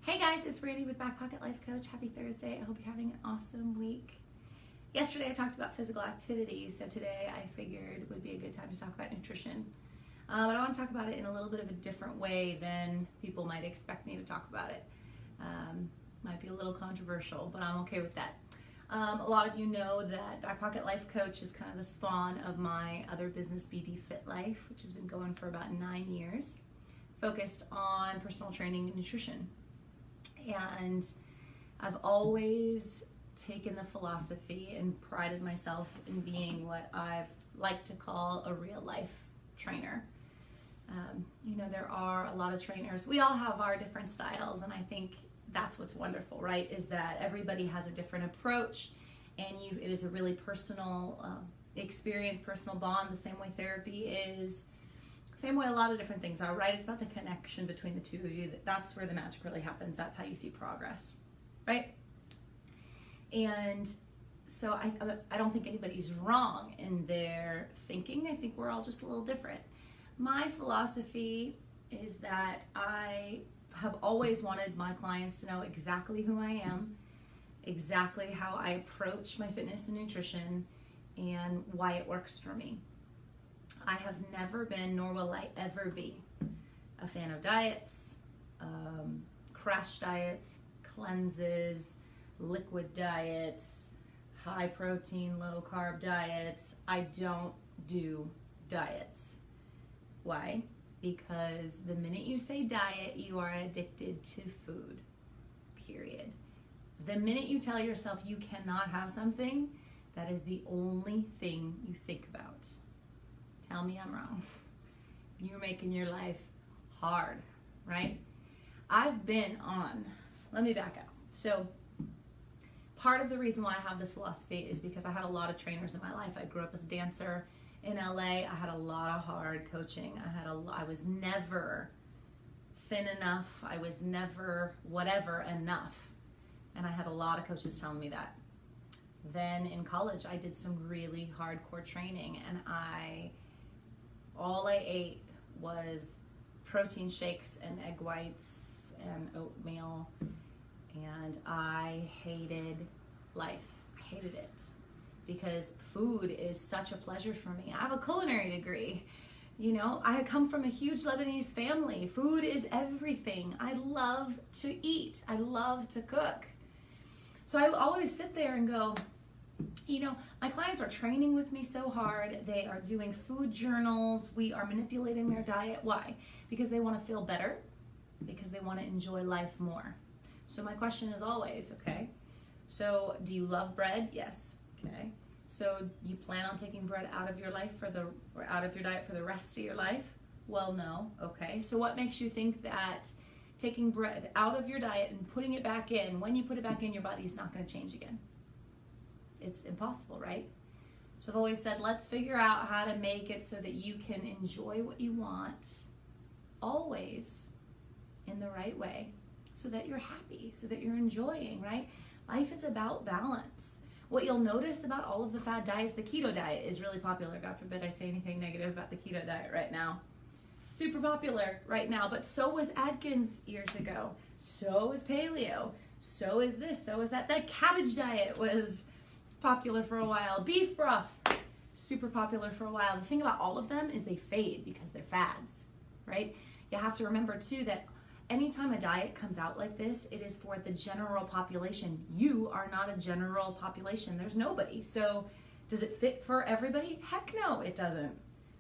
Hey guys, it's Brandy with Back Pocket Life Coach. Happy Thursday. I hope you're having an awesome week. Yesterday I talked about physical activity, so today I figured would be a good time to talk about nutrition. But I want to talk about it in a little bit of a different way than people might expect me to talk about it. Might be a little controversial, but I'm okay with that. A lot of you know that Back Pocket Life Coach is kind of the spawn of my other business, BD Fit Life, which has been going for about 9 years, focused on personal training and nutrition. And I've always taken the philosophy and prided myself in being what I've liked to call a real life trainer. There are a lot of trainers. We all have our different styles, and I think that's what's wonderful, right? Is that everybody has a different approach, and it is a really personal experience, personal bond, the same way therapy is. Same way a lot of different things are, right? It's about the connection between the two of you. That's where the magic really happens. That's how you see progress, right? And so I don't think anybody's wrong in their thinking. I think we're all just a little different. My philosophy is that I have always wanted my clients to know exactly who I am, exactly how I approach my fitness and nutrition, and why it works for me. I have never been, nor will I ever be, a fan of diets, crash diets, cleanses, liquid diets, high protein, low carb diets. I don't do diets. Why? Because the minute you say diet, you are addicted to food, period. The minute you tell yourself you cannot have something, that is the only thing you think about. Tell me I'm wrong. You're making your life hard, right? Let me back up. So part of the reason why I have this philosophy is because I had a lot of trainers in my life. I grew up as a dancer in LA. I had a lot of hard coaching. I was never thin enough. I was never whatever enough. And I had a lot of coaches telling me that. Then in college, I did some really hardcore training, and all I ate was protein shakes and egg whites and oatmeal, and I hated life. I hated it because food is such a pleasure for me. I have a culinary degree. I come from a huge Lebanese family. Food is everything. I love to eat. I love to cook. So I always sit there and go, my clients are training with me so hard. They are doing food journals. We are manipulating their diet. Why? Because they want to feel better, because they want to enjoy life more. So my question is always, okay, so do you love bread? Yes. Okay. So you plan on taking bread out of your life out of your diet for the rest of your life? Well, no. Okay. So what makes you think that taking bread out of your diet and putting it back in, when you put it back in, your body's not going to change again? It's impossible, right? So I've always said, let's figure out how to make it so that you can enjoy what you want, always in the right way, so that you're happy, so that you're enjoying, right? Life is about balance. What you'll notice about all of the fad diets, the keto diet is really popular. God forbid I say anything negative about the keto diet right now. Super popular right now, but so was Atkins years ago. So is paleo. So is this, so is that. That cabbage diet was popular for a while. Beef broth, super popular for a while. The thing about all of them is they fade because they're fads, right? You have to remember too that anytime a diet comes out like this, it is for the general population. You are not a general population. There's nobody. So does it fit for everybody? Heck no, it doesn't.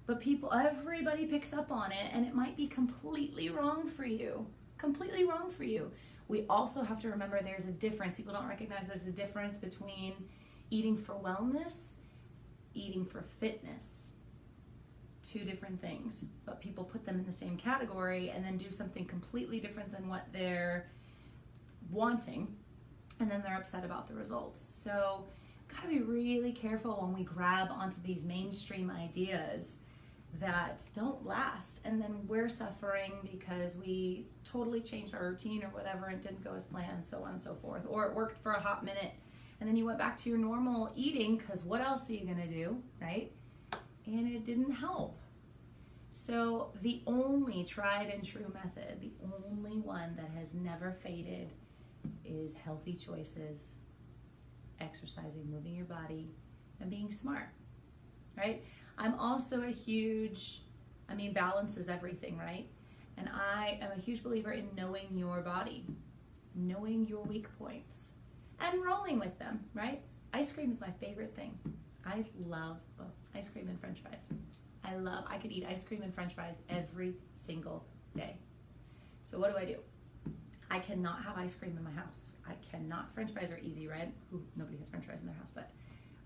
But everybody picks up on it, and it might be completely wrong for you. Completely wrong for you. We also have to remember there's a difference. People don't recognize there's a difference between eating for wellness, eating for fitness. Two different things, but people put them in the same category and then do something completely different than what they're wanting, and then they're upset about the results. So gotta be really careful when we grab onto these mainstream ideas that don't last, and then we're suffering because we totally changed our routine or whatever and didn't go as planned, so on and so forth, or it worked for a hot minute and then you went back to your normal eating because what else are you gonna do, right? And it didn't help. So the only tried and true method, the only one one that has never faded is healthy choices, exercising, moving your body, and being smart, right? I'm also a huge, balance is everything, right? And I am a huge believer in knowing your body, knowing your weak points, and rolling with them, right? Ice cream is my favorite thing. I love ice cream and french fries. I could eat ice cream and french fries every single day. So what do? I cannot have ice cream in my house. I cannot. French fries are easy, right? Ooh, nobody has french fries in their house, but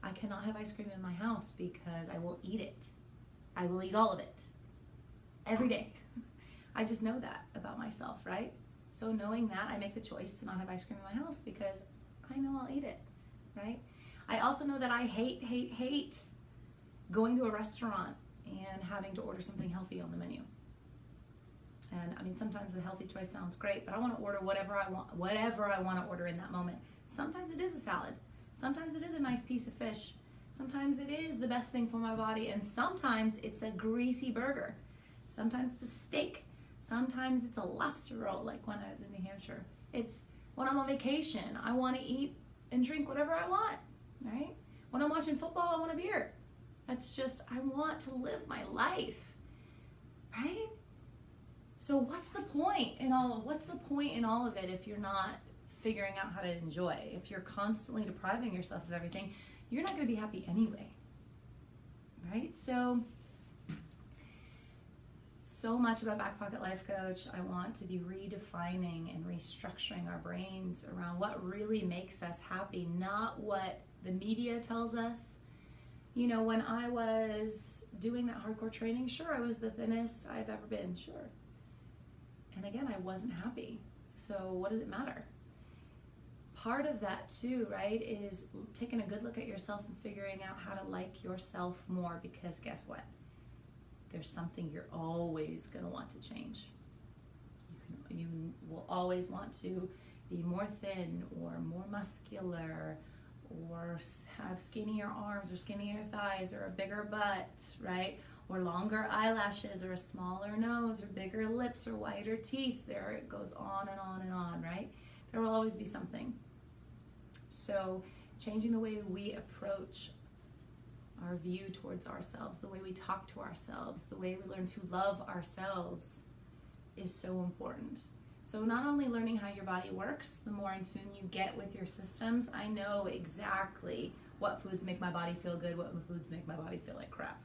I cannot have ice cream in my house because I will eat it. I will eat all of it every day. I just know that about myself, right? So knowing that, I make the choice to not have ice cream in my house because I know I'll eat it, right? I also know that I hate going to a restaurant and having to order something healthy on the menu. And sometimes the healthy choice sounds great, but I want to order whatever I want to order in that moment. Sometimes it is a salad. Sometimes it is a nice piece of fish. Sometimes it is the best thing for my body, and sometimes it's a greasy burger. Sometimes it's a steak. Sometimes it's a lobster roll, like when I was in New Hampshire. It's when I'm on vacation, I want to eat and drink whatever I want, right? When I'm watching football, I want a beer. That's just, I want to live my life, right? So what's the point in all of it if you're not figuring out how to enjoy? If you're constantly depriving yourself of everything, you're not going to be happy anyway, right? So much about Back Pocket Life Coach. I want to be redefining and restructuring our brains around what really makes us happy, not what the media tells us. When I was doing that hardcore training, sure, I was the thinnest I've ever been, sure. And again, I wasn't happy. So what does it matter? Part of that too, right, is taking a good look at yourself and figuring out how to like yourself more, because guess what? There's something you're always going to want to change. You will always want to be more thin or more muscular, or have skinnier arms or skinnier thighs or a bigger butt, right? Or longer eyelashes or a smaller nose or bigger lips or whiter teeth. There it goes on and on and on, right? There will always be something. So changing the way we approach our view towards ourselves, the way we talk to ourselves, the way we learn to love ourselves is so important. So not only learning how your body works, the more in tune you get with your systems, I know exactly what foods make my body feel good, what foods make my body feel like crap,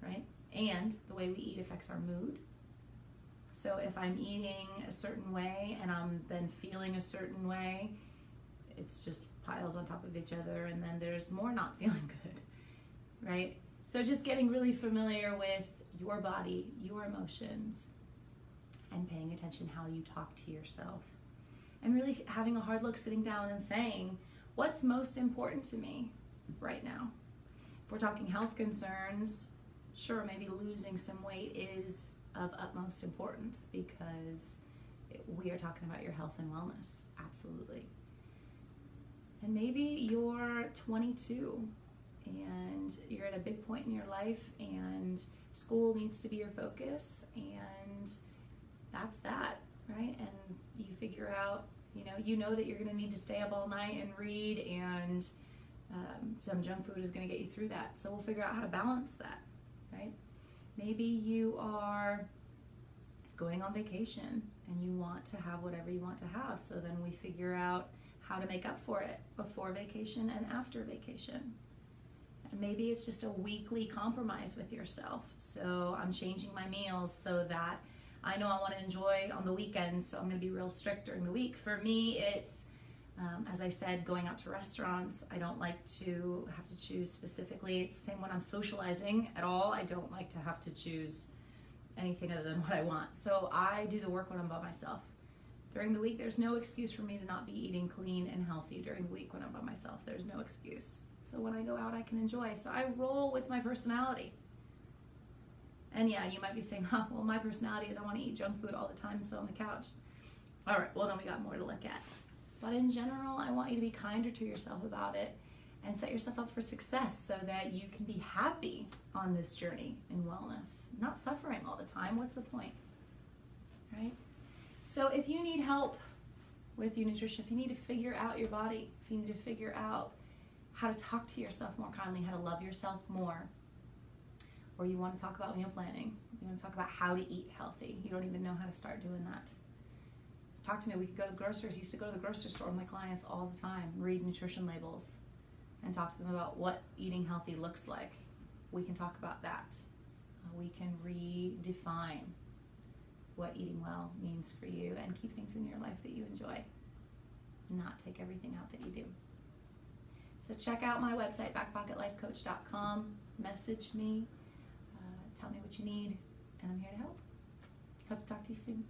right? And the way we eat affects our mood. So if I'm eating a certain way and I'm then feeling a certain way, it's just piles on top of each other, and then there's more not feeling good, right? So just getting really familiar with your body, your emotions, and paying attention how you talk to yourself. And really having a hard look, sitting down and saying, what's most important to me right now? If we're talking health concerns, sure, maybe losing some weight is of utmost importance because we are talking about your health and wellness, absolutely. And maybe you're 22 and you're at a big point in your life and school needs to be your focus, and that's that, right? And you figure out, you know that you're going to need to stay up all night and read, and some junk food is going to get you through that. So we'll figure out how to balance that, right? Maybe you are going on vacation and you want to have whatever you want to have. So then we figure out how to make up for it before vacation and after vacation. And maybe it's just a weekly compromise with yourself. So I'm changing my meals so that I know I want to enjoy on the weekends, so I'm going to be real strict during the week. For me, it's, as I said, going out to restaurants. I don't like to have to choose specifically. It's the same when I'm socializing at all. I don't like to have to choose anything other than what I want. So I do the work when I'm by myself. During the week, there's no excuse for me to not be eating clean and healthy during the week when I'm by myself. There's no excuse. So when I go out, I can enjoy. So I roll with my personality. And yeah, you might be saying, well, my personality is I want to eat junk food all the time and sit on the couch. All right, well, then we got more to look at. But in general, I want you to be kinder to yourself about it and set yourself up for success so that you can be happy on this journey in wellness, not suffering all the time. What's the point, right? So if you need help with your nutrition, if you need to figure out your body, if you need to figure out how to talk to yourself more kindly, how to love yourself more, or you want to talk about meal planning, you want to talk about how to eat healthy, you don't even know how to start doing that, talk to me. We could go to the groceries. I used to go to the grocery store with my clients all the time, read nutrition labels, and talk to them about what eating healthy looks like. We can talk about that. We can redefine what eating well means for you and keep things in your life that you enjoy, not take everything out that you do. So check out my website, backpocketlifecoach.com. Message me, tell me what you need, and I'm here to help. Hope to talk to you soon.